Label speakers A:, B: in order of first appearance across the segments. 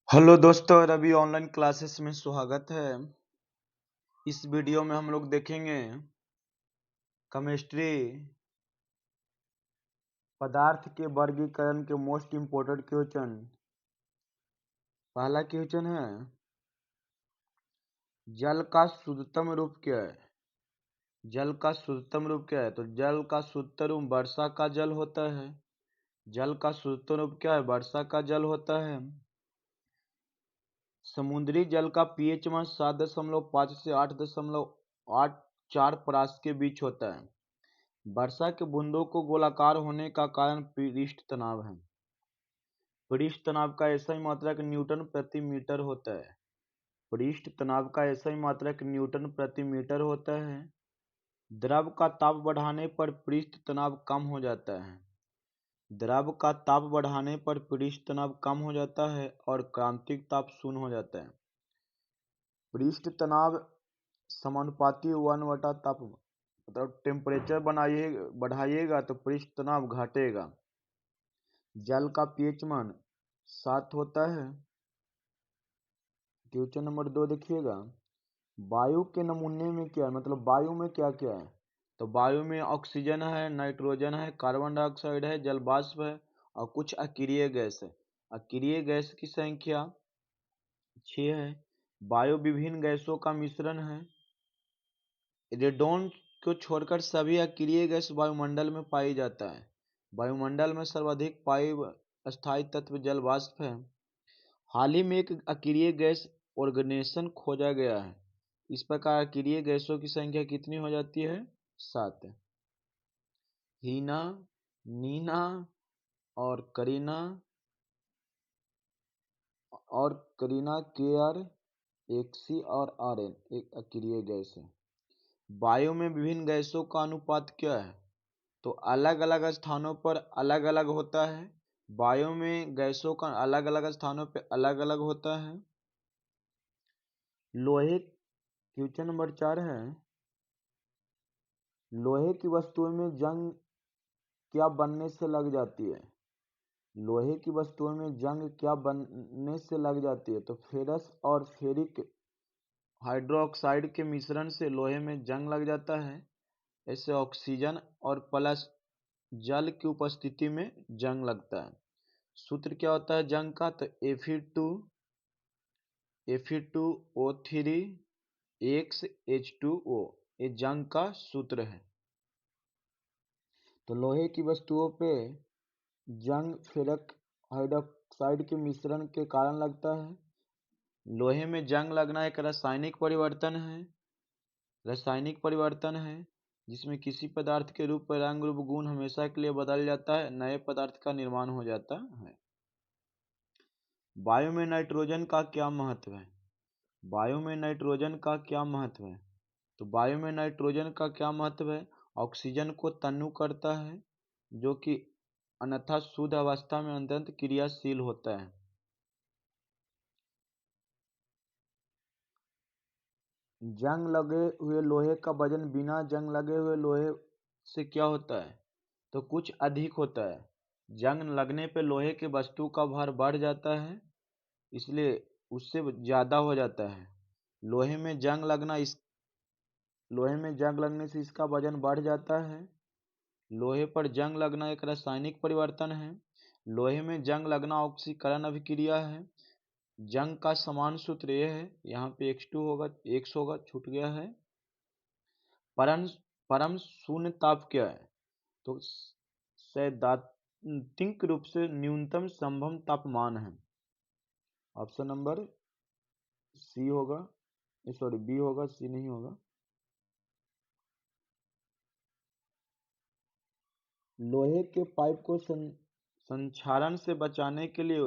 A: Hello दोस्तों, Ravi online classes में स्वागत है। इस वीडियो में हम लोग देखेंगे केमिस्ट्री पदार्थ के वर्गीकरण के मोस्ट इम्पोर्टेंट क्वेश्चन। पहला क्वेश्चन है, जल का शुद्धतम रूप क्या है? जल का शुद्धतम रूप क्या है? तो जल का शुद्धतम रूप वर्षा का जल होता है। जल का शुद्धतम रूप क्या है? वर्षा का जल होता है। समुद्री जल का पीएच मान 7.5 से 8.84 परास के बीच होता है। वर्षा के बूंदों को गोलाकार होने का कारण पृष्ठ तनाव है। पृष्ठ तनाव का SI मात्रक न्यूटन प्रति मीटर होता है। पृष्ठ तनाव का SI मात्रक न्यूटन प्रति मीटर होता है। द्रव का ताप बढ़ाने पर पृष्ठ तनाव कम हो जाता है। द्रव का ताप बढ़ाने पर पृष्ठ तनाव कम हो जाता है और क्रांतिक ताप शून्य हो जाता है। पृष्ठ तनाव समानुपाती 1 ताप मतलब टेम्परेचर बढ़ाइएगा तो पृष्ठ तनाव घटेगा। जल का पीएच मान 7 होता है। क्वेश्चन नंबर 2 देखिएगा, वायु के नमूने में क्या है? मतलब वायु में क्या क्या है? तो वायु में ऑक्सीजन है, नाइट्रोजन है, कार्बन डाइऑक्साइड है, जल वाष्प है और कुछ अक्रिय गैस है। अक्रिय गैस की संख्या 6 है। वायु विभिन्न गैसों का मिश्रण है। रेडोन को छोड़कर सभी अक्रिय गैस वायुमंडल में पाई जाता है। वायुमंडल में सर्वाधिक पाई स्थायी तत्व जल वाष्प है। हाल ही में एक अक्रिय गैस ऑर्गेनाइजेशन खोजा गया है। इस प्रकार अक्रिय गैसों की संख्या कितनी हो जाती है? 7। हीना, नीना और करीना केयर, एक्सी और आरएन एक अक्रिय गैस है। वायु में विभिन्न गैसों का अनुपात क्या है? तो अलग अलग स्थानों पर अलग अलग होता है। वायु में गैसों का अलग अलग स्थानों पर अलग अलग होता है। लोहे, क्वेश्चन नंबर 4 है, लोहे की वस्तुओं में जंग क्या बनने से लग जाती है? लोहे की वस्तुओं में जंग क्या बनने से लग जाती है? तो फेरस और फेरिक हाइड्रोक्साइड के मिश्रण से लोहे में जंग लग जाता है। ऐसे ऑक्सीजन और प्लस जल की उपस्थिति में जंग लगता है। सूत्र क्या होता है जंग का? तो Fe2O3 H2O, ये जंग का सूत्र है। तो लोहे की वस्तुओं पे जंग फेरक हाइड्रोक्साइड के मिश्रण के कारण लगता है। लोहे में जंग लगना एक रासायनिक परिवर्तन है जिसमें किसी पदार्थ के रूप पर रंग रूप गुण हमेशा के लिए बदल जाता है, नए पदार्थ का निर्माण हो जाता है। वायु में नाइट्रोजन का क्या महत्व है? वायु में नाइट्रोजन का क्या महत्व है? तो वायु में नाइट्रोजन का क्या महत्व है? ऑक्सीजन को तन्नु करता है, जो कि अन्यथा शुद्ध अवस्था में अत्यंत क्रियाशील होता है। जंग लगे हुए लोहे का वजन बिना जंग लगे हुए लोहे से क्या होता है? तो कुछ अधिक होता है। जंग लगने पे लोहे के वस्तु का भार बढ़ जाता है, इसलिए उससे ज़्यादा हो जाता है। लोहे में जंग लगने से इसका वजन बढ़ जाता है। लोहे पर जंग लगना एक रासायनिक परिवर्तन है। लोहे में जंग लगना ऑक्सीकरण अभिक्रिया है। जंग का समान सूत्र यह है, यहाँ पे X2 होगा, X होगा, छूट गया है। परम शून्य ताप क्या है? तो सैद्धांतिक रूप से न्यूनतम संभव तापमान है। ऑप्शन नंबर सी होगा, सॉरी बी होगा, सी नहीं होगा। लोहे के पाइप को संक्षारण से बचाने के लिए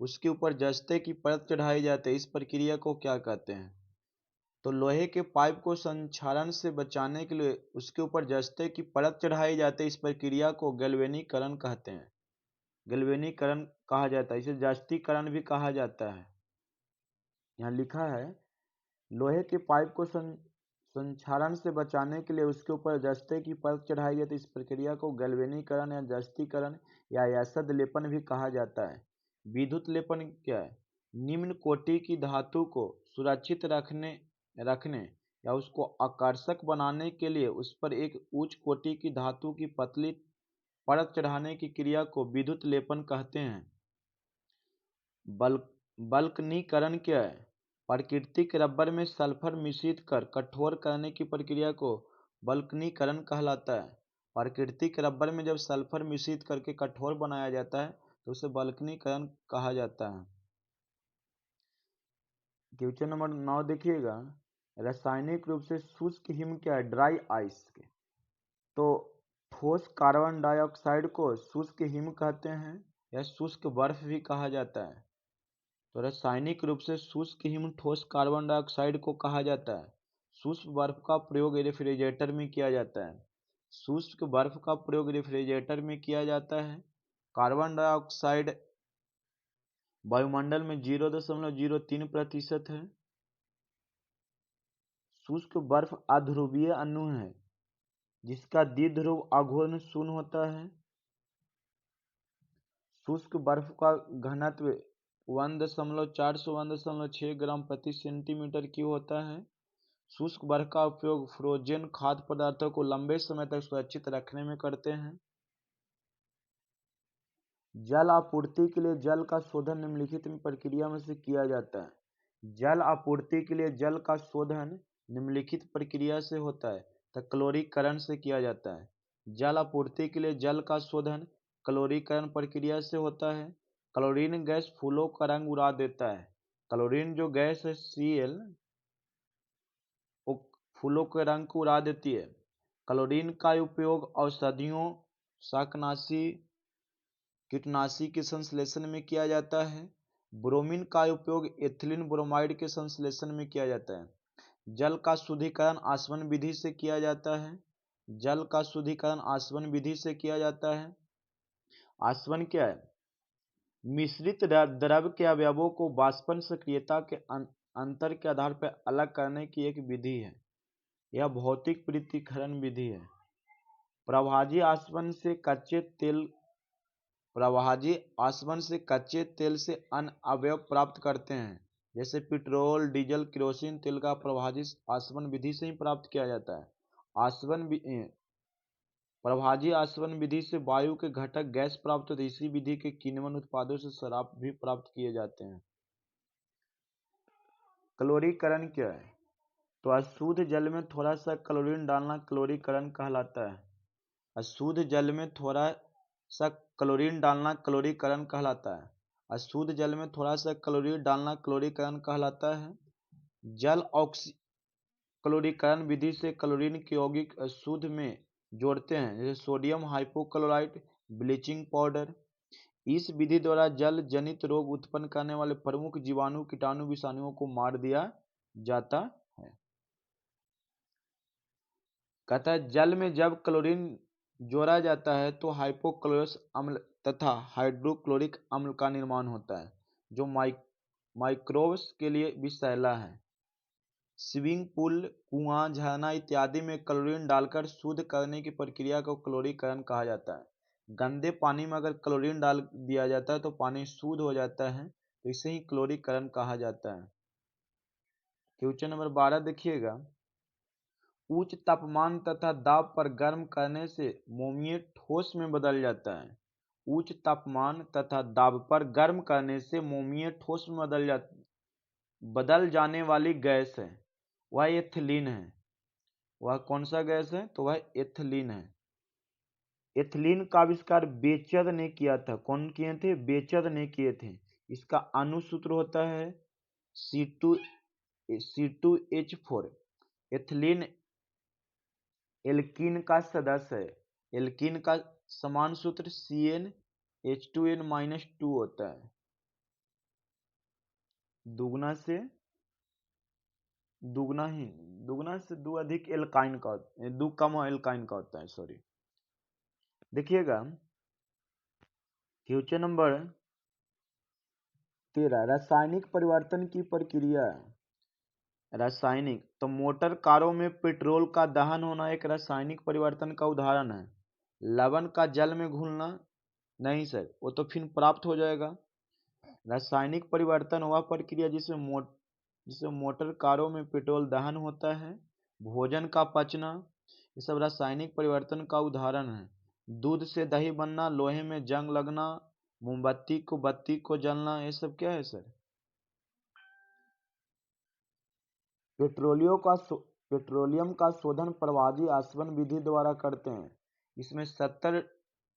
A: उसके ऊपर जस्ते की परत चढ़ाई जाती है, इस प्रक्रिया को क्या कहते हैं? तो लोहे के पाइप को संक्षारण से बचाने के लिए उसके ऊपर जस्ते की परत चढ़ाई जाती है, इस प्रक्रिया को गैल्वेनीकरण कहते हैं। गैल्वेनीकरण कहा जाता है, इसे जास्तीकरण भी कहा जाता है। यहाँ लिखा है, लोहे के पाइप को संक्षारण से बचाने के लिए उसके ऊपर जस्ते की परत चढ़ाई जाती है, इस प्रक्रिया को गैल्वेनीकरण या जस्तीकरण या यशद लेपन भी कहा जाता है। विद्युत लेपन क्या है? निम्न कोटि की धातु को सुरक्षित रखने या उसको आकर्षक बनाने के लिए उस पर एक उच्च कोटि की धातु की पतली परत चढ़ाने की क्रिया को विद्युत लेपन कहते हैं। बल्कनीकरण क्या है? प्राकृतिक रबर में सल्फर मिश्रित कर कठोर करने की प्रक्रिया को बल्कनीकरण कहलाता है। प्राकृतिक रबर में जब सल्फर मिश्रित करके कठोर बनाया जाता है तो उसे बल्कनीकरण कहा जाता है। क्वेश्चन नंबर 9 देखिएगा, रासायनिक रूप से शुष्क हिम क्या है? ड्राई आइस के। तो ठोस कार्बन डाइऑक्साइड को शुष्क हिम कहते हैं या शुष्क बर्फ भी कहा जाता है। तो रासायनिक रूप से शुष्क हिम ठोस कार्बन डाइऑक्साइड को कहा जाता है। शुष्क बर्फ का प्रयोग रेफ्रिजरेटर में किया जाता है। शुष्क बर्फ का प्रयोग रेफ्रिजरेटर में किया जाता है। कार्बन डाइऑक्साइड वायुमंडल में 0.03% है। शुष्क बर्फ अध्रुवीय अणु है जिसका द्विध्रुव आघूर्ण शून्य होता है। शुष्क बर्फ का घनत्व 1.4 से 1.6 ग्राम प्रति सेंटीमीटर क्यूब होता है। शुष्क बर्फ का उपयोग फ्रोजन खाद्य पदार्थों को लंबे समय तक सुरक्षित रखने में करते हैं। जल आपूर्ति के लिए जल का शोधन निम्नलिखित प्रक्रिया में से किया जाता है। जल आपूर्ति के लिए जल का शोधन निम्नलिखित प्रक्रिया से होता है तो क्लोरीकरण से किया जाता है। जल आपूर्ति के लिए जल का शोधन क्लोरीकरण प्रक्रिया से होता है। क्लोरीन गैस फूलों का रंग उड़ा देता है। क्लोरीन जो गैस है Cl वो फूलों के रंग को उड़ा देती है। क्लोरीन का उपयोग औषधियों, शाकनाशी, कीटनाशी के संश्लेषण में किया जाता है। ब्रोमीन का उपयोग एथिलीन ब्रोमाइड के संश्लेषण में किया जाता है। जल का शुद्धिकरण आसवन विधि से किया जाता है। जल का शुद्धिकरण आसवन विधि से किया जाता है। आसवन क्या है? मिश्रित द्रव के अवयवों को वाष्पन सक्रियता के अंतर के आधार पर अलग करने की एक विधि है। यह भौतिक पृथक्करण विधि है। प्रभाजी आसवन से कच्चे तेल से अन्य अवयव प्राप्त करते हैं। जैसे पेट्रोल, डीजल, केरोसिन तेल का प्रभाजी आसवन विधि से ही प्राप्त किया जाता है। प्रभाजी आसवन विधि से वायु के घटक गैस प्राप्त होते हैं। इसी विधि के किण्वन उत्पादों से शराब भी प्राप्त किए जाते हैं। क्लोरीकरण क्या है? तो अशुद्ध जल में थोड़ा सा क्लोरीन डालना क्लोरीकरण कहलाता है। अशुद्ध जल में थोड़ा सा क्लोरीन डालना क्लोरीकरण कहलाता है। अशुद्ध जल में थोड़ा सा क्लोरीन डालना क्लोरीकरण कहलाता है। जल क्लोरीकरण विधि से क्लोरीन के यौगिक अशुद्ध में जोड़ते हैं, जैसे सोडियम हाइपोक्लोराइट, ब्लीचिंग पाउडर। इस विधि द्वारा जल जनित रोग उत्पन्न करने वाले प्रमुख जीवाणु, कीटाणु, विषाणुओं को मार दिया जाता है। कहता है जल में जब क्लोरीन जोड़ा जाता है तो हाइपोक्लोरस अम्ल तथा हाइड्रोक्लोरिक अम्ल का निर्माण होता है जो माइक्रोब्स के लिए विषैला है। स्विमिंग पूल, कुआं, झरना इत्यादि में क्लोरीन डालकर शुद्ध करने की प्रक्रिया को क्लोरीकरण कहा जाता है। गंदे पानी में अगर क्लोरीन डाल दिया जाता है तो पानी शुद्ध हो जाता है, तो इसे ही क्लोरीकरण कहा जाता है। क्वेश्चन नंबर 12 देखिएगा, उच्च तापमान तथा दाब पर गर्म करने से मोमीय ठोस में बदल जाता है। उच्च तापमान तथा दाब पर गर्म करने से मोमीय ठोस में बदल जाने वाली गैस है वह एथिलीन है। वह कौन सा गैस है? तो वह एथिलीन है। एथिलीन का आविष्कार बेचर ने किया था। कौन किए थे? बेचर ने किए थे। इसका अणुसूत्र होता है C2H4। एथिलीन एल्कीन का सदस्य है। एल्कीन का समान सूत्र CnH2n-2 होता है। दुगना से दो अधिक एल्काइन का, दो कम एल्काइन का होता है। सॉरी, देखिएगा क्वेश्चन नंबर 13, रासायनिक परिवर्तन की प्रक्रिया। रासायनिक तो मोटर कारों में पेट्रोल का दहन होना एक रासायनिक परिवर्तन का उदाहरण है। लवण का जल में घुलना नहीं सर, वो तो फिर प्राप्त हो जाएगा। रासायनिक परिवर्तन वह प्रक्रिया जिसमें मोटर कारों में पेट्रोल दहन होता है। भोजन का पचना, ये सब रासायनिक परिवर्तन का उदाहरण है। दूध से दही बनना, लोहे में जंग लगना, मोमबत्ती को बत्ती को जलना, ये सब क्या है सर? पेट्रोलियम का शोधन प्रवाही आसवन विधि द्वारा करते हैं। इसमें 70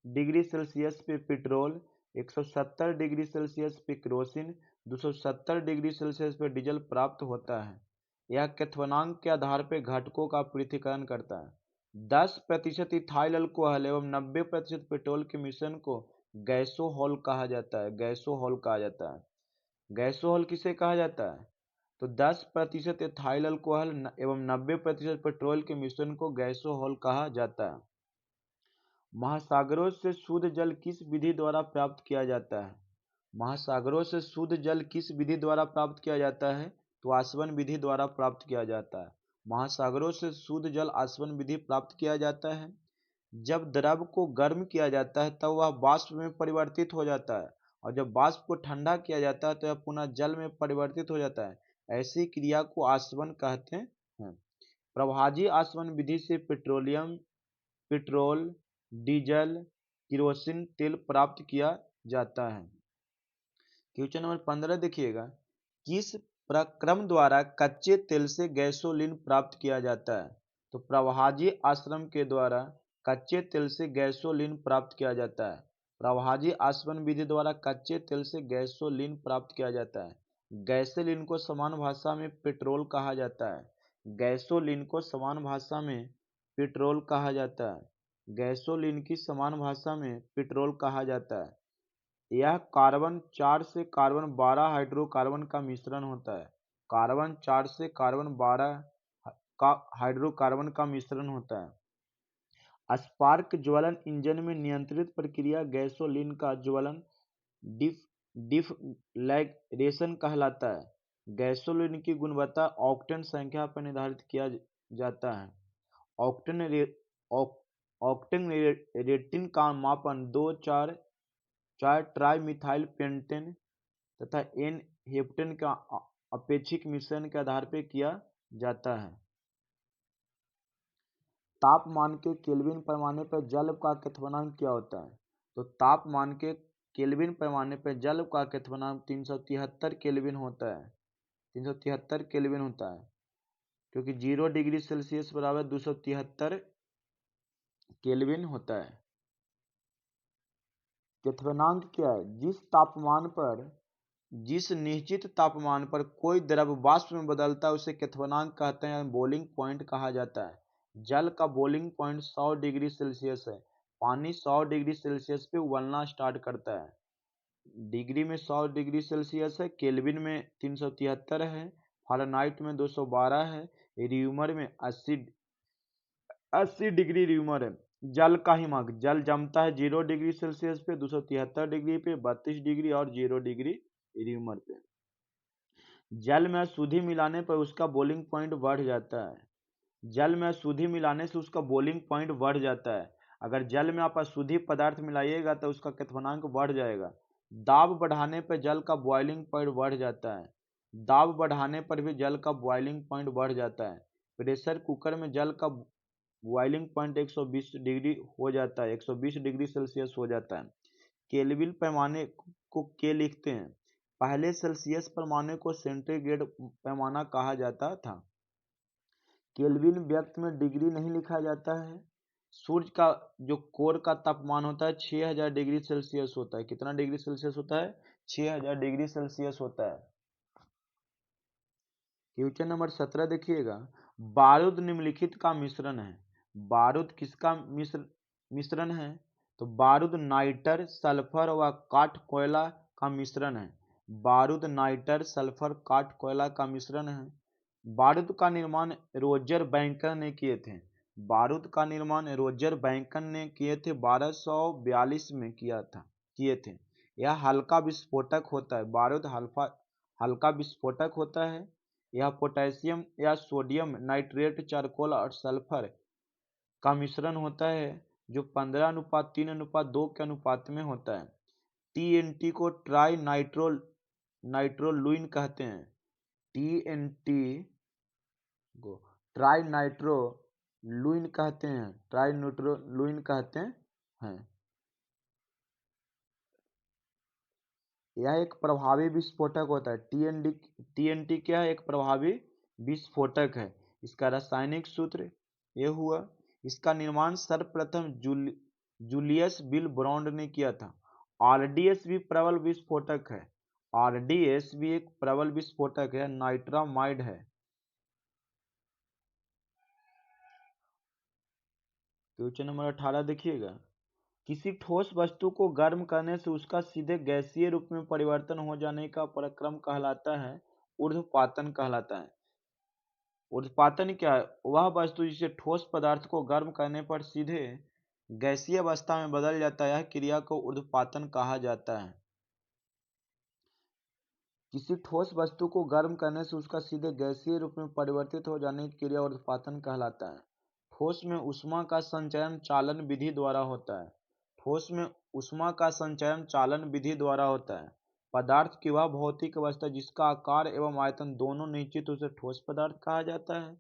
A: डिग्री सेल्सियस पे पेट्रोल, 170 डिग्री सेल्सियस पे केरोसिन, 270 डिग्री सेल्सियस पे डीजल प्राप्त होता है। यह क्वथनांक के आधार पर घटकों का पृथक्करण करता है। 10% इथाइल अल्कोहल एवं 90% पेट्रोल के मिश्रण को गैसोहॉल कहा जाता है। गैसोहॉल कहा जाता है। गैसोहॉल किसे कहा जाता है? तो 10% एथाइल अल्कोहल एवं 90% पेट्रोल के मिश्रण को गैसोहॉल कहा जाता है। महासागरों से शुद्ध जल किस विधि द्वारा प्राप्त किया जाता है? महासागरों से शुद्ध जल किस विधि द्वारा प्राप्त किया जाता है? तो आसवन विधि द्वारा प्राप्त किया जाता है। महासागरों से शुद्ध जल आसवन विधि प्राप्त किया जाता है। जब द्रव को गर्म किया जाता है तब वह वाष्प में परिवर्तित हो जाता है, और जब वाष्प को ठंडा किया जाता है तो यह पुनः जल में परिवर्तित हो जाता है। ऐसी क्रिया को आसवन कहते हैं। प्रवाही आसवन विधि से पेट्रोल, डीजल, केरोसिन तेल प्राप्त किया जाता है। क्वेश्चन नंबर 15 देखिएगा, किस प्रक्रम द्वारा कच्चे तेल से गैसोलीन प्राप्त किया जाता है? तो प्रवाही आश्रम के द्वारा कच्चे तेल से गैसोलीन प्राप्त किया जाता है। प्रवाही आसवन विधि द्वारा कच्चे तेल से गैसोलीन प्राप्त किया जाता है। गैसोलीन को समान भाषा में पेट्रोल कहा जाता है। गैसोलीन को समान भाषा में पेट्रोल कहा जाता है। गैसोलीन की समान भाषा में पेट्रोल कहा जाता है। यह कार्बन 4 से कार्बन 12 हाइड्रोकार्बन का मिश्रण होता है। कार्बन 4 से कार्बन 12 का हाइड्रोकार्बन का मिश्रण होता है। स्पार्क ज्वलन इंजन में नियंत्रित प्रक्रिया गैसोलीन का ज्वलन डिफ्लैग्रेशन कहलाता है। गैसोलीन की गुणवत्ता ऑक्टेन संख्या पर निर्धारित किया जाता है। ऑक्टेन रेटिंग का मापन 2, 4 ट्राइमिथाइल पेंटेन तथा एन हेप्टेन का अपेक्षिक मिश्रण के आधार पर किया जाता है। तापमान के केल्विन पैमाने पर जल का क्वथनांक क्या होता है? तो तापमान के केल्विन पैमाने पर जल का क्वथनांक 373 केल्विन होता है। 373 केल्विन होता है, क्योंकि 0 डिग्री सेल्सियस बराबर 273 केल्विन होता है। क्वथनांक क्या है? जिस निश्चित तापमान पर कोई द्रव वाष्प में बदलता है उसे क्वथनांक कहते हैं, बॉइलिंग पॉइंट कहा जाता है। जल का बॉइलिंग पॉइंट 100 डिग्री सेल्सियस है। पानी 100 डिग्री सेल्सियस पे उबलना स्टार्ट करता है। डिग्री में 100 डिग्री सेल्सियस है, केल्विन में 373 है, फ़ारेनहाइट में 212 है, र्यूमर में 80 डिग्री र्यूमर है। जल का हिमांक, जल जमता है 0 डिग्री सेल्सियस पे, 273 डिग्री पे, 32 डिग्री और 0 डिग्री र्यूमर पे। जल में अशुद्धि मिलाने पर उसका बॉइलिंग पॉइंट बढ़ जाता है। जल में अशुद्धि मिलाने से उसका बॉइलिंग पॉइंट बढ़ जाता है। अगर जल में आप अशुद्धि पदार्थ मिलाइएगा तो उसका क्वथनांक बढ़ जाएगा। दाब बढ़ाने पर जल का बॉइलिंग पॉइंट बढ़ जाता है। दाब बढ़ाने पर भी जल का बॉइलिंग पॉइंट बढ़ जाता है। प्रेशर कुकर में जल का बॉइलिंग पॉइंट 120 डिग्री हो जाता है, 120 डिग्री सेल्सियस हो जाता है। केल्विन पैमाने को के लिखते हैं। पहले सेल्सियस पैमाने को सेंटीग्रेड पैमाना कहा जाता था। केल्विन व्यक्त में डिग्री नहीं लिखा जाता है। सूर्य का जो कोर का तापमान होता है 6000 डिग्री सेल्सियस होता है। कितना डिग्री सेल्सियस होता है? 6000 डिग्री सेल्सियस होता है। क्वेश्चन नंबर 17 देखिएगा, बारूद निम्नलिखित का मिश्रण है। बारूद किसका मिश्रण है? तो बारूद नाइटर, सल्फर व काठ कोयला का मिश्रण है। बारूद नाइटर, सल्फर, काठ कोयला का मिश्रण है। बारूद का निर्माण रोजर बैंकर ने किए थे। बारूद का निर्माण रोजर बैंकर ने किए थे, 1242 में किए थे। यह हल्का विस्फोटक होता है। बारूद हल्का विस्फोटक होता है। यह पोटेशियम या सोडियम नाइट्रेट, चारकोल और सल्फर का मिश्रण होता है, जो 15:3:2 के अनुपात में होता है। टीएनटी को ट्राई नाइट्रोलुइन कहते हैं। टीएनटी को ट्राई नाइट्रोलुइन कहते हैं, ट्राई नाइट्रोलुइन कहते हैं। यह एक प्रभावी विस्फोटक होता है। टीएनटी क्या है? एक प्रभावी विस्फोटक है। इसका रासायनिक सूत्र ये हुआ। इसका निर्माण सर्वप्रथम जूलियस बिल ब्रांड ने किया था। आरडीएस भी प्रबल विस्फोटक है। आरडीएस भी एक प्रबल विस्फोटक है, नाइट्रामाइड है। क्वेश्चन नंबर 18 देखिएगा। किसी ठोस वस्तु को गर्म करने से उसका सीधे गैसीय रूप में परिवर्तन हो जाने का प्रक्रम कहलाता है ऊर्ध्वपातन कहलाता है। ऊर्ध्वपातन क्या है? वह वस्तु जिसे ठोस पदार्थ को गर्म करने पर सीधे गैसीय अवस्था में बदल जाता है, यह क्रिया को ऊर्ध्वपातन कहा जाता है। किसी ठोस वस्तु को गर्म करने से उसका सीधे गैसीय रूप में परिवर्तित हो जाने की क्रिया ऊर्ध्वपातन कहलाता है। ठोस में ऊष्मा का संचयन चालन विधि द्वारा होता है। ठोस में ऊष्मा का संचयन चालन विधि द्वारा होता है। पदार्थ की वह भौतिक अवस्था जिसका आकार एवं आयतन दोनों निश्चित उसे ठोस पदार्थ कहा जाता है।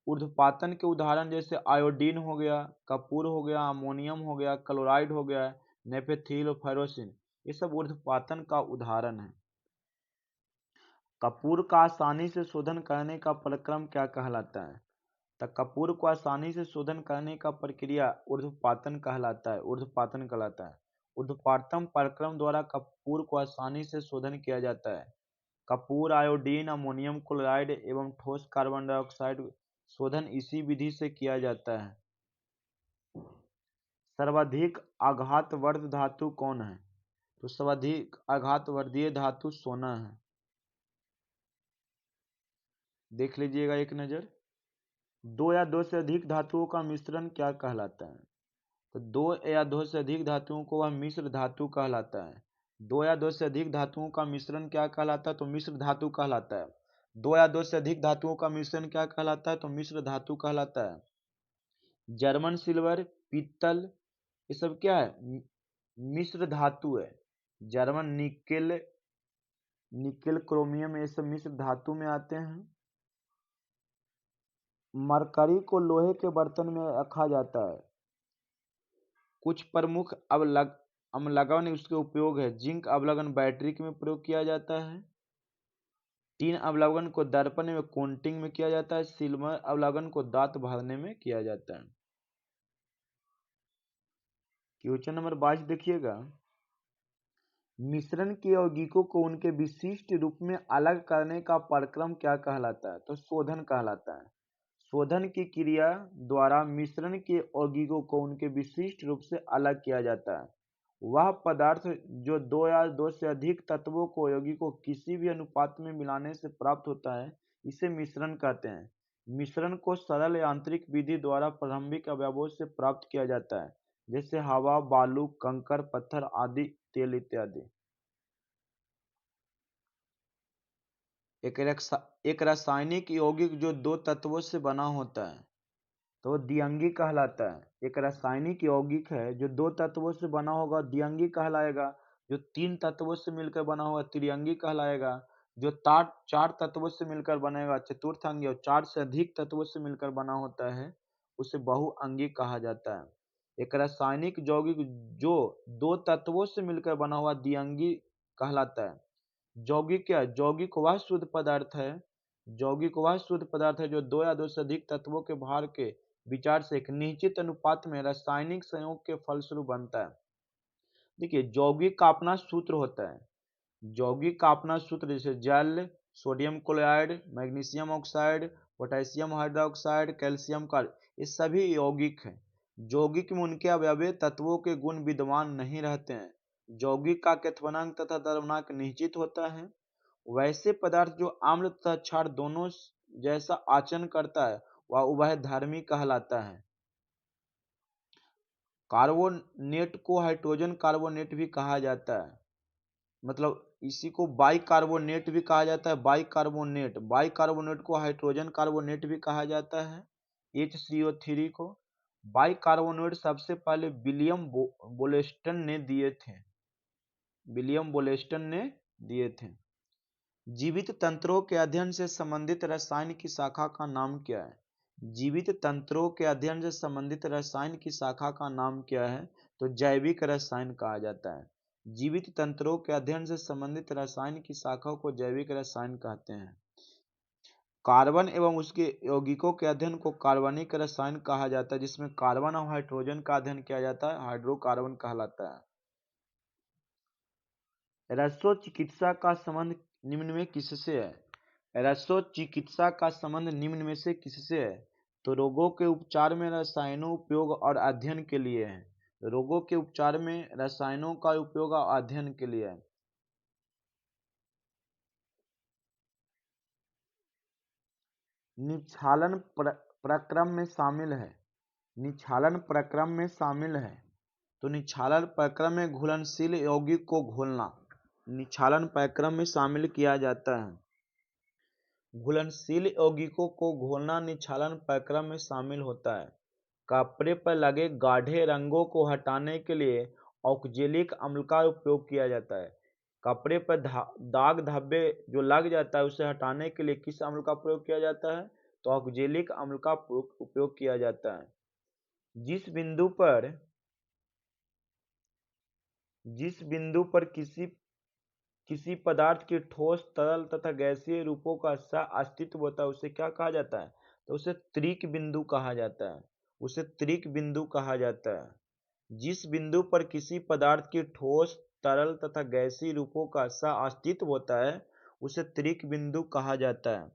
A: ऊर्ध्वपातन के उदाहरण जैसे आयोडीन हो गया, कपूर हो गया, अमोनियम हो गया, क्लोराइड हो गया, नेफेथिल और फेरोसिन, ये सब ऊर्ध्वपातन का उदाहरण है। कपूर का आसानी से शोधन करने का प्रक्रम क्या कहलाता है? तो कपूर को आसानी से शोधन करने का प्रक्रिया ऊर्ध्वपातन कहलाता है। ऊर्ध्वपातन कहलाता है। ऊर्ध्वपातन प्रक्रम द्वारा कपूर को आसानी से शोधन किया जाता है। कपूर, आयोडीन, अमोनियम क्लोराइड एवं ठोस कार्बन डाइऑक्साइड शोधन इसी विधि से किया जाता है। सर्वाधिक आघातवर्ध धातु कौन है? तो सर्वाधिक आघातवर्धीय धातु सोना है। देख लीजिएगा एक नज़र। दो या दो से अधिक धातुओं का मिश्रण क्या कहलाता है? तो दो या दो से अधिक धातुओं को वह मिश्र धातु कहलाता है। दो या दो से अधिक धातुओं का मिश्रण क्या कहलाता है? तो मिश्र धातु कहलाता है। दो या दो से अधिक धातुओं का मिश्रण क्या कहलाता है? तो मिश्र धातु कहलाता है। जर्मन सिल्वर, पीतल, ये सब क्या है? मिश्र धातु है। जर्मन निकेल क्रोमियम, ये सब मिश्र धातु में आते हैं। मरकरी को लोहे के बर्तन में रखा जाता है। कुछ प्रमुख अवलगन उसके उपयोग है। जिंक अवलगन बैटरी में प्रयोग किया जाता है। टीन अवलगन को दर्पण में कोटिंग में किया जाता है। सिल्वर अवलगन को दांत भरने में किया जाता है। क्वेश्चन नंबर 22 देखिएगा। मिश्रण के यौगिकों को उनके विशिष्ट रूप में अलग करने का प्रक्रम क्या कहलाता है? तो शोधन कहलाता है। शोधन की क्रिया द्वारा मिश्रण के यौगिकों को उनके विशिष्ट रूप से अलग किया जाता है। वह पदार्थ जो दो या दो से अधिक तत्वों को यौगिकों को किसी भी अनुपात में मिलाने से प्राप्त होता है, इसे मिश्रण कहते हैं। मिश्रण को सरल यांत्रिक विधि द्वारा प्रारंभिक अवयवों से प्राप्त किया जाता है, जैसे हवा, बालू, कंकड़, पत्थर आदि, तेल इत्यादि। एक रासायनिक यौगिक जो दो तत्वों से बना होता है तो द्विअंगी कहलाता है। एक रासायनिक यौगिक है जो दो तत्वों से बना होगा, द्विअंगी कहलाएगा। जो तीन तत्वों से मिलकर बना होगा, त्रिअंगी कहलाएगा। जो चार तत्वों से मिलकर बनेगा, चतुर्थांगी। और चार से अधिक तत्वों से मिलकर बना होता है, उसे बहुअंगी कहा जाता है। एक रासायनिक यौगिक जो दो तत्वों से मिलकर बना हुआ द्विअंगी कहलाता है। यौगिक क्या है? यौगिक वह शुद्ध पदार्थ है। यौगिक वह शुद्ध पदार्थ है जो दो या दो से अधिक तत्वों के भार के विचार से एक निश्चित अनुपात में रासायनिक संयोग के फलस्वरूप बनता है। देखिए, यौगिक का अपना सूत्र होता है। यौगिक का अपना सूत्र जैसे जल, sodium chloride, magnesium oxide, potassium hydroxide, calcium का, ये सभी यौगिक हैं। यौगिक में उनके अवयवीय तत्वों के गुण विद्यमान नहीं रहते हैं। यौगिक का क्वथनांक तथा द्रव्यमाप निश्चित होता है। वैसे पदार्थ जो आम्ल तथा क्षार दोनों जैसा आचरण करता है वह उभयधर्मी कहलाता है। कार्बोनेट को हाइड्रोजन कार्बोनेट भी कहा जाता है। मतलब इसी को बाइकार्बोनेट भी कहा जाता है। बाइकार्बोनेट को हाइड्रोजन कार्बोनेट भी कहा जाता है। HCO3 को बाइकार्बोनेट सबसे पहले विलियम बोल्स्टन ने दिए थे। विलियम बोल्स्टन ने दिए थे। जीवित तंत्रों के अध्ययन से संबंधित रसायन की शाखा का नाम क्या है? जीवित तंत्रों के अध्ययन से संबंधित रसायन की शाखा का नाम क्या है? तो जैविक रसायन कहा जाता है। जीवित तंत्रों के अध्ययन से संबंधित रसायन की शाखा को जैविक रसायन कहते हैं। कार्बन एवं उसके यौगिकों के अध्ययन को कार्बनिक रसायन कहा जाता है, जिसमें कार्बन और हाइड्रोजन का अध्ययन किया जाता है, हाइड्रोकार्बन कहलाता है। रसो चिकित्सा का संबंध निम्न में किससे है? रसो चिकित्सा का संबंध निम्न में से किससे है? तो रोगों के उपचार में रसायनों उपयोग और अध्ययन के लिए है। रोगों के उपचार में रसायनों का उपयोग और अध्ययन के लिए है। निक्षालन प्रक्रम में शामिल है। निक्षालन प्रक्रम में शामिल है। तो निक्षालन प्रक्रम में घुलनशील यौगिक को घोलना निक्षालन प्रक्रम में शामिल किया जाता है। घुलनशील यौगिकों को घोलना निक्षालन प्रक्रम में शामिल होता है। कपड़े पर लगे गाढ़े रंगों को हटाने के लिए ऑक्जेलिक अम्ल का उपयोग किया जाता है। कपड़े पर दाग धब्बे जो लग जाता है उसे हटाने के लिए किस अम्ल का प्रयोग किया जाता है? तो ऑक्जेलिक अम्ल का उपयोग किया जाता है। जिस बिंदु पर किसी पदार्थ के ठोस, तरल तथा गैसीय रूपों का सह अस्तित्व होता है उसे क्या कहा जाता है? तो उसे त्रिक बिंदु कहा जाता है। उसे त्रिक बिंदु कहा जाता है। जिस बिंदु पर किसी पदार्थ के ठोस, तरल तथा गैसीय रूपों का सह अस्तित्व होता है उसे त्रिक बिंदु कहा जाता है।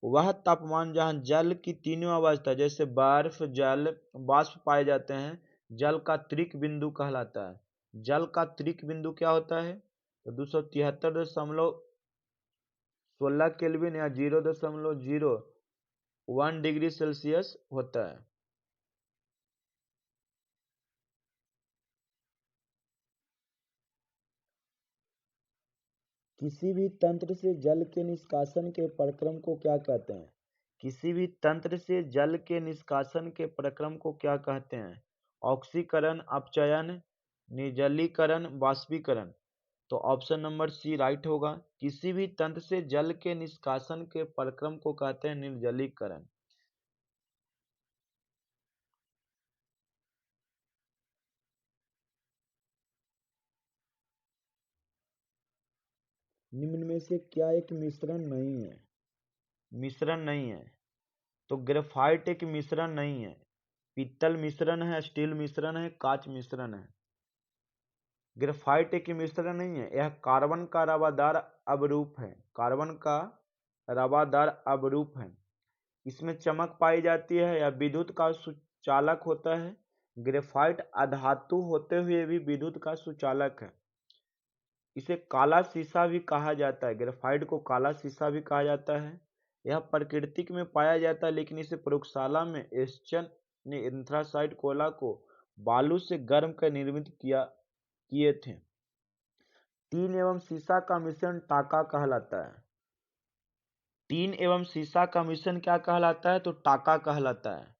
A: वह तापमान जहां जल की तीनों अवस्था जैसे बर्फ, जल, वाष्प पाए जाते हैं, जल का त्रिक बिंदु कहलाता है। जल का त्रिक बिंदु क्या होता है? तो 273.16 केल्विन या 0.01 डिग्री सेल्सियस होता है। किसी भी तंत्र से जल के निष्कासन के प्रक्रम को क्या कहते हैं? किसी भी तंत्र से जल के निष्कासन के प्रक्रम को क्या कहते हैं? ऑक्सीकरण, अपचयन, निर्जलीकरण, वाष्पीकरण। तो ऑप्शन नंबर सी राइट होगा। किसी भी तंत्र से जल के निष्कासन के प्रक्रम को कहते हैं निर्जलीकरण। निम्न में से क्या एक मिश्रण नहीं है? मिश्रण नहीं है। तो ग्रेफाइट एक मिश्रण नहीं है। पीतल मिश्रण है, स्टील मिश्रण है, कांच मिश्रण है। ग्रेफाइट एक मिश्रण नहीं है। यह कार्बन का रवादार अवरूप है। कार्बन का रवादार अवरूप है। इसमें चमक पाई जाती है। यह विद्युत का सुचालक होता है। ग्रेफाइट अधातु होते हुए भी विद्युत का सुचालक है। इसे काला शीशा भी कहा जाता है। ग्रेफाइट को काला शीशा भी कहा जाता है। यह प्राकृतिक में पाया जाता है, लेकिन इसे प्रयोगशाला में एस्चन ने एंथ्रासाइट कोयला को बालू से गर्म कर निर्मित किए थे। टीन एवं सीसा का मिश्रण टाका कहलाता है। टीन एवं सीसा का मिश्रण क्या कहलाता है? तो टाका कहलाता है।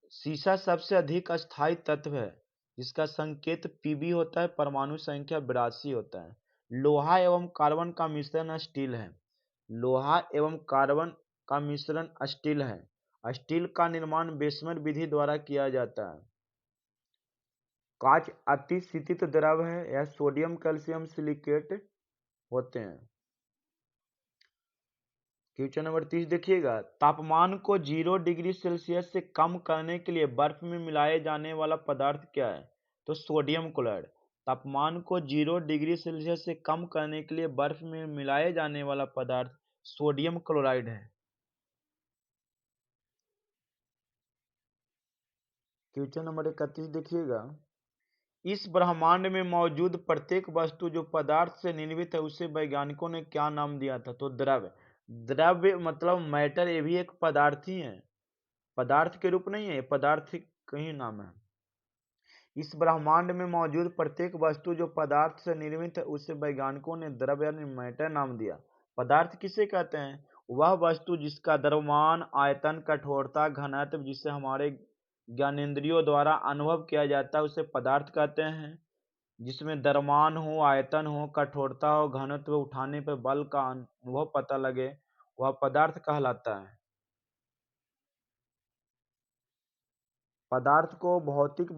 A: सीसा सबसे अधिक अस्थायी तत्व है, जिसका संकेत Pb होता है, परमाणु संख्या 82 होता है। लोहा एवं कार्बन का मिश्रण स्टील है। लोहा एवं कार्बन का मिश्रण स्टील है। स्टील का निर्माण बेसमेंट विधि द्वारा किया जाता है। कांच अति शीतित द्रव है। यह सोडियम कैल्शियम सिलिकेट होते हैं। क्वेश्चन नंबर 30 देखिएगा। तापमान को 0 डिग्री सेल्सियस से कम करने के लिए बर्फ में मिलाए जाने वाला पदार्थ क्या है? तो सोडियम क्लोराइड। तापमान को 0 डिग्री सेल्सियस से कम करने के लिए बर्फ में मिलाए जाने वाला पदार्थ सोडियम क्लोराइड है। क्वेश्चन नंबर 31 देखिएगा। इस ब्रह्मांड में मौजूद प्रत्येक वस्तु जो पदार्थ से निर्मित है उसे वैज्ञानिकों ने क्या नाम दिया था? तो द्रव्य। द्रव्य मतलब मैटर, ये भी एक पदार्थ ही है। पदार्थ के रूप नहीं है, पदार्थ का ही नाम है। इस ब्रह्मांड में मौजूद प्रत्येक वस्तु जो पदार्थ से निर्मित है उसे वैज्ञानिकों ने द्रव्य यानी मैटर नाम दिया। पदार्थ किसे कहते हैं? वह वस्तु जिसका द्रव्यमान, आयतन, कठोरता, घनत्व जिसे हमारे ज्ञानेंद्रियों द्वारा अनुभव किया जाता है उसे पदार्थ कहते हैं। जिसमें द्रव्यमान हो, आयतन हो, कठोरता हो, घनत्व, उठाने पर बल का अनुभव पता लगे, वह पदार्थ कहलाता है। पदार्थ को भौतिक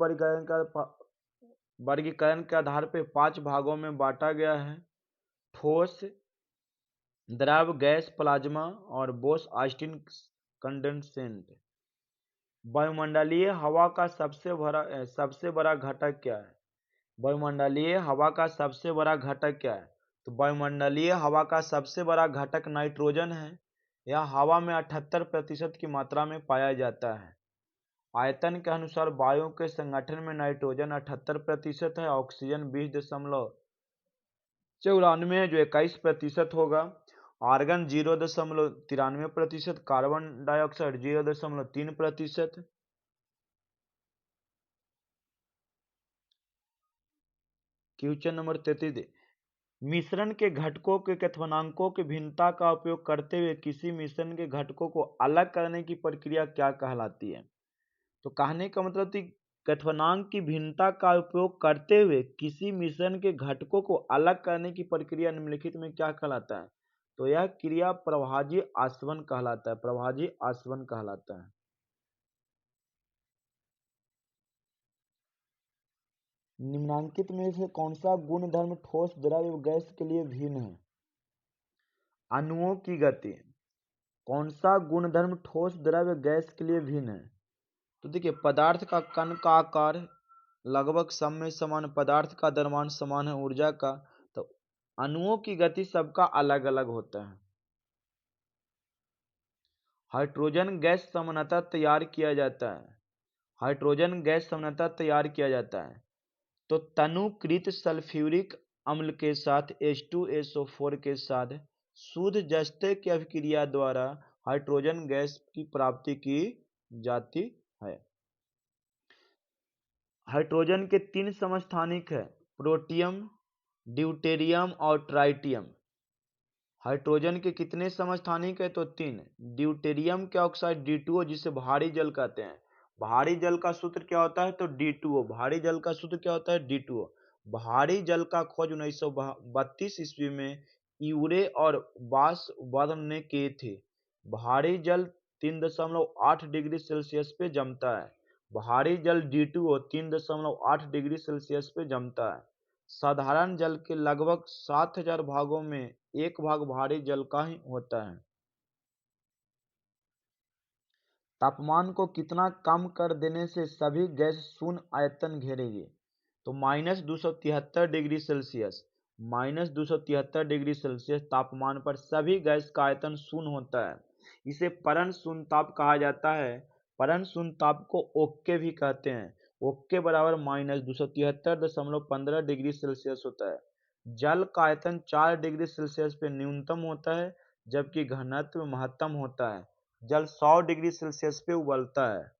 A: वर्गीकरण के आधार पर 5 भागों में बांटा गया है: ठोस, द्रव, गैस, प्लाज्मा और बोस-आइंस्टीन कंडेंसेट। वायुमंडलीय हवा का सबसे बड़ा घटक क्या है? वायुमंडलीय हवा का सबसे बड़ा घटक क्या है? तो वायुमंडलीय हवा का सबसे बड़ा घटक नाइट्रोजन है। यह हवा में 78% की मात्रा में पाया जाता है। आयतन के अनुसार वायु के संगठन में नाइट्रोजन 78% है, ऑक्सीजन 20.94 है जो 21% होगा, argon 0.93%, carbon dioxide 0.3%। Question number 33, मिश्रण के घटकों के क्वथनांकों की भिन्नता का उपयोग करते हुए किसी मिश्रण के घटकों को अलग करने की प्रक्रिया क्या कहलाती है? तो कहने का मतलब कि क्वथनांक की भिन्नता का उपयोग करते हुए किसी मिश्रण के घटकों को अलग करने की प्रक्रिया निम्नलिखित में क्या कहलाता है? तो यह क्रिया प्रभाजी आसवन कहलाता है। प्रभाजी आसवन कहलाता है। निम्नलिखित में से कौन सा गुणधर्म ठोस, द्रव एवं गैस के लिए भिन्न है? अणुओं की गति। कौन सा गुणधर्म ठोस, द्रव, गैस के लिए भिन्न है? तो देखिए, पदार्थ का कण का आकार लगभग सब में समान, पदार्थ का द्रव्यमान समान है, ऊर्जा का। तो अणुओं की गति सबका अलग अलग होता है। हाइड्रोजन गैस सामान्यतः तैयार किया जाता है। हाइड्रोजन गैस सामान्यतः तैयार किया जाता है तो तनुकृत सल्फ्यूरिक अम्ल के साथ H2SO4 के साथ शुद्ध जस्ते की अभिक्रिया द्वारा हाइड्रोजन गैस की प्राप्ति की जाती है। हाइड्रोजन के 3 समस्थानिक है: प्रोटियम, ड्यूटेरियम और ट्राइटियम। हाइड्रोजन के कितने समस्थानिक है? तो 3। ड्यूटेरियम के ऑक्साइड D2O, जिसे भारी जल कहते हैं। भारी जल का सूत्र क्या होता है? तो D2O। भारी जल का सूत्र क्या होता है? D2O। भारी जल का खोज 1932 ईस्वी में यूरे और बासवर्म ने किए थे। भारी जल 3.8 डिग्री सेल्सियस पे जमता है। भारी जल D2O 3.8 डिग्री सेल्सियस पे जमता है। साधारण जल के लगभग 7000 भागों में 1 भाग भारी जल का ही होता है। तापमान को कितना कम कर देने से सभी गैस शून्य आयतन घेरेगी? तो -273 डिग्री सेल्सियस। -273 डिग्री सेल्सियस तापमान पर सभी गैस का आयतन शून्य होता है। इसे परम शून्य ताप कहा जाता है। परम शून्य ताप को ओके भी कहते हैं। ओके बराबर -273.15 डिग्री सेल्सियस होता है। जल का आयतन 4 डिग्री सेल्सियस पे न्यूनतम होता है, जबकि घनत्व महत्तम होता है। जल 100 डिग्री सेल्सियस पे उबलता है।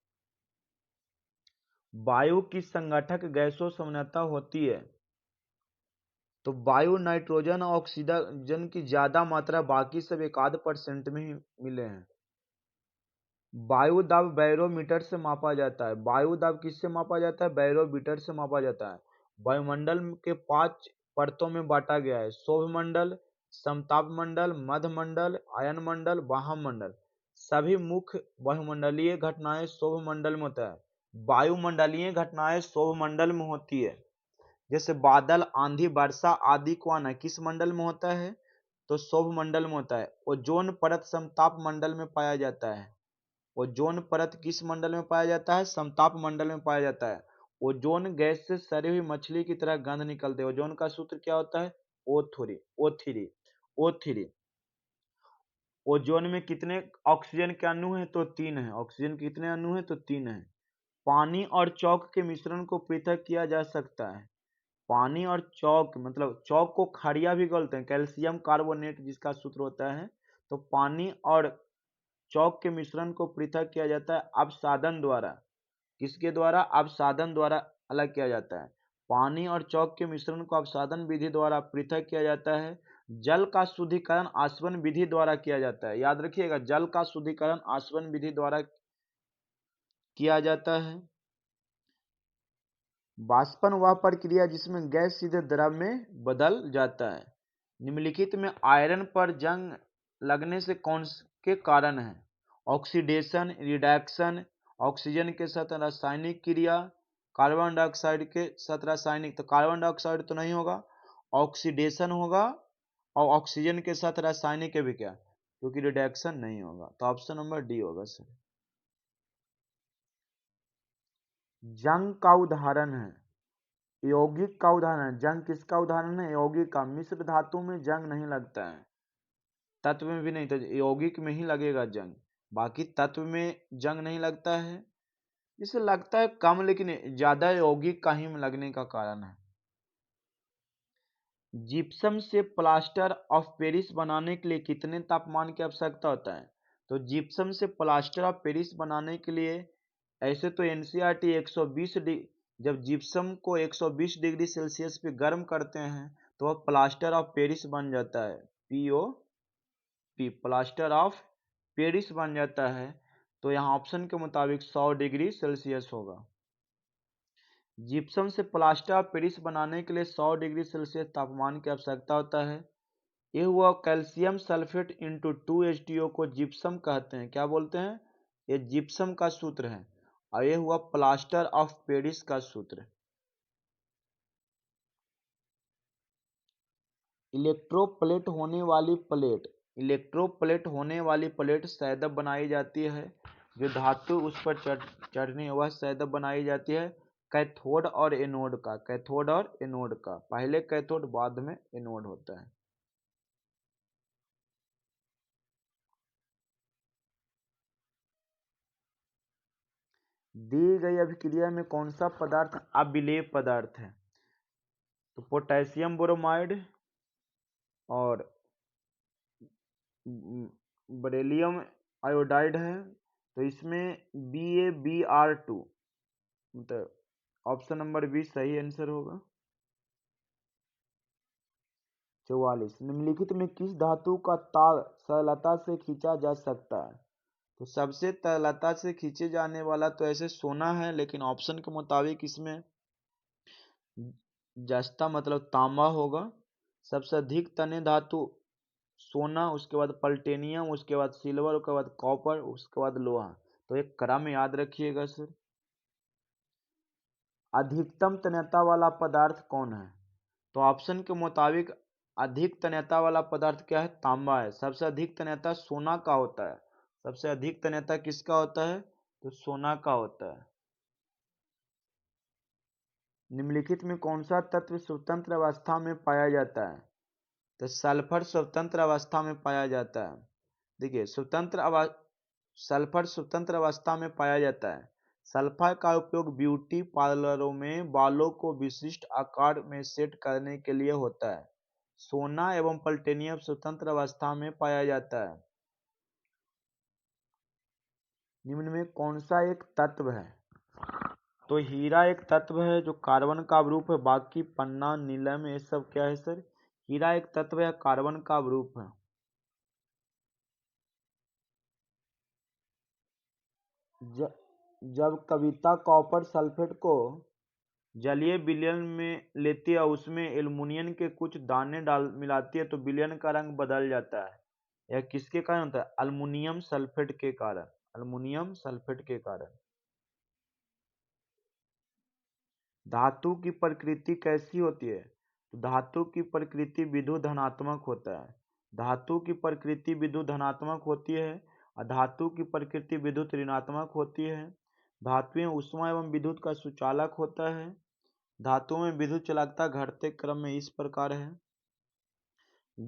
A: वायु की संगठक गैसों सामान्यतः होती है। तो वायु नाइट्रोजन और ऑक्सीजन की ज्यादा मात्रा बाकी सब 1% में ही मिले हैं। वायु दाब बैरोमीटर से मापा जाता है। वायु दाब किससे मापा जाता है? बैरोमीटर से मापा जाता है। वायुमंडल के 5 परतों में बांटा गया है: सौभमंडल, समताप मंडल, मध्यमंडल, आयन मंडल, वाहमंडल। सभी मुख्य वायुमंडलीय घटनाएं सौभमंडल में होता है। वायुमंडलीय घटनाएं सौभमंडल में होती है। जैसे बादल, आंधी, वर्षा आदि को आना किस मंडल में होता है? तो सौभमंडल में होता है। ओजोन परत समताप मंडल में पाया जाता है। ओजोन परत किस मंडल में पाया जाता है? समताप मंडल में पाया जाता है। ओजोन गैस से सड़ी हुई मछली की तरह गंध निकलती है। ओजोन का सूत्र क्या होता है? O3। ओजोन में कितने ऑक्सीजन के अणु हैं? तो 3 है। ऑक्सीजन के कितने अणु हैं? तो 3 है। पानी और चौक के मिश्रण को पृथक किया जा सकता है। पानी और चौक, मतलब चौक को खड़िया भी बोलते हैं, कैल्शियम कार्बोनेट जिसका सूत्र होता है। तो पानी और चौक के मिश्रण को पृथक किया जाता है अपसादन द्वारा। किसके द्वारा? अपसादन द्वारा अलग किया जाता है। पानी और चौक के मिश्रण को अपसादन विधि द्वारा पृथक किया जाता है। जल का शुद्धिकरण आसवन विधि द्वारा किया जाता है। याद रखिएगा, जल का शुद्धिकरण आसवन विधि द्वारा किया जाता है। वाष्पन वह प्रक्रिया जिसमें गैस सीधे द्रव में बदल जाता है। निम्नलिखित में आयरन पर जंग लगने से कौन के कारण है? ऑक्सीडेशन, रिडक्शन, ऑक्सीजन के साथ रासायनिक क्रिया, कार्बन डाइऑक्साइड के साथ रासायनिक। तो कार्बन डाइऑक्साइड तो नहीं होगा, ऑक्सीडेशन होगा, और ऑक्सीजन के साथ रासायनिक भी क्या, क्योंकि रिडक्शन नहीं होगा। तो ऑप्शन नंबर डी होगा सर। जंग का उदाहरण है, यौगिक का उदाहरण है। जंग किसका उदाहरण है? यौगिक का। मिश्र धातु में जंग नहीं लगता है, तत्व में भी नहीं, तो यौगिक में ही लगेगा जंग, बाकी तत्व में जंग नहीं लगता है। इसे लगता है कम, लेकिन ज्यादा यौगिक का ही लगने का कारण है। जिप्सम से प्लास्टर ऑफ पेरिस बनाने के लिए कितने तापमान की आवश्यकता होता है? तो जिप्सम से प्लास्टर ऑफ पेरिस बनाने के लिए, ऐसे तो एनसीईआरटी 120 डिग्री, जब जिप्सम को 120 डिग्री सेल्सियस पे गर्म करते हैं तो वह प्लास्टर ऑफ पेरिस बन जाता है, पीओपी, प्लास्टर ऑफ पेरिस बन जाता है। तो यहाँ ऑप्शन के मुताबिक 100 डिग्री सेल्सियस होगा। जिप्सम से प्लास्टर ऑफ पेरिस बनाने के लिए 100 डिग्री सेल्सियस तापमान की आवश्यकता होता है। ये हुआ कैल्शियम सल्फेट इंटू 2H2O को जिप्सम कहते हैं। क्या बोलते हैं? ये जिप्सम का सूत्र है, और ये हुआ प्लास्टर ऑफ पेरिस का सूत्र। इलेक्ट्रोप्लेट होने वाली प्लेट, इलेक्ट्रोप्लेट होने वाली प्लेट सैदब बनाई जाती है, जो धातु उस पर चढ़ने वह सैदब बनाई जाती है कैथोड और एनोड का। कैथोड और एनोड का, पहले कैथोड बाद में एनोड होता है। दी गई अभिक्रिया में कौन सा पदार्थ अविलेय पदार्थ है? तो पोटेशियम ब्रोमाइड और बेरिलियम आयोडाइड है। तो इसमें BaBr2, मतलब ऑप्शन नंबर बी सही आंसर होगा। 44, निम्नलिखित में किस धातु का ताग सरलता से खींचा जा सकता है? तो सबसे तरलता से खींचे जाने वाला तो ऐसे सोना है, लेकिन ऑप्शन के मुताबिक इसमें जस्ता मतलब तांबा होगा। सबसे अधिक तने धातु सोना, उसके बाद प्लैटिनम, उसके बाद सिल्वर, उसके बाद कॉपर, उसके बाद लोहा। तो एक क्रम याद रखिएगा सर। अधिकतम तन्यता वाला पदार्थ कौन है? तो ऑप्शन के मुताबिक अधिक तन्यता वाला पदार्थ क्या है? तांबा है। सबसे अधिक तन्यता सोना का होता है। सबसे अधिक तन्यता किसका होता है? तो सोना का होता है। निम्नलिखित में कौन सा तत्व स्वतंत्र अवस्था में पाया जाता है? तो सल्फर स्वतंत्र अवस्था में पाया जाता है। देखिए, सल्फर स्वतंत्र अवस्था में पाया जाता है। सल्फर का उपयोग ब्यूटी पार्लरों में बालों को विशिष्ट आकार में सेट करने के लिए होता है। सोना एवं प्लैटिनम स्वतंत्र अवस्था में पाया जाता है। निम्न में कौन सा एक तत्व है? तो हीरा एक तत्व है जो कार्बन का अवरूप है। बाकी पन्ना, नीलम, ये सब क्या है सर? हीरा एक तत्व है, कार्बन का अवरूप है। जब कविता कॉपर सल्फेट को जलीय विलयन में लेती है, उसमें एल्युमिनियम के कुछ दाने मिलाती है, तो विलयन का रंग बदल जाता है। यह किसके कारण होता है? अल्युमिनियम सल्फेट के कारण। अल्युमिनियम सल्फेट के कारण। धातु की प्रकृति कैसी होती है? तो धातु की प्रकृति विद्युत धनात्मक होता है। धातु की प्रकृति विद्युत धनात्मक होती है, और धातु की प्रकृति विद्युत ऋणात्मक होती है। धातुएं ऊष्मा एवं विद्युत का सुचालक होता है। धातुओं में विद्युत चालकता घटते क्रम में इस प्रकार है।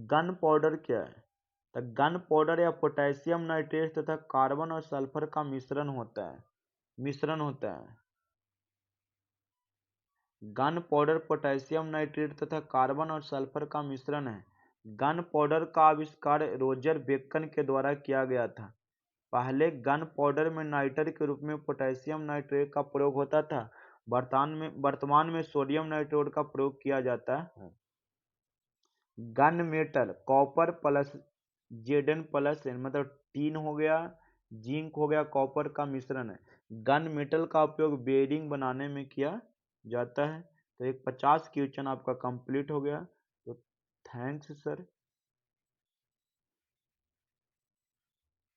A: गन पाउडर क्या है? तो गन पाउडर या पोटेशियम नाइट्रेट तथा कार्बन और सल्फर का मिश्रण होता है। मिश्रण होता है। गन पाउडर पोटेशियम नाइट्रेट तथा कार्बन और सल्फर का मिश्रण है। गन पाउडर का आविष्कार रोजर बेकन के द्वारा किया गया था। पहले गन पाउडर में नाइटर के रूप में पोटेशियम नाइट्रेट का प्रयोग होता था। वर्तमान में सोडियम नाइट्रेट का प्रयोग किया जाता है। Gun metal copper plus Zn plus मतलब टीन हो गया, जिंक हो गया, कॉपर का मिश्रण है। गन मेटल का उपयोग बेयरिंग बनाने में किया जाता है। तो एक 50 क्वेश्चन आपका कंप्लीट हो गया। तो थैंक्स सर।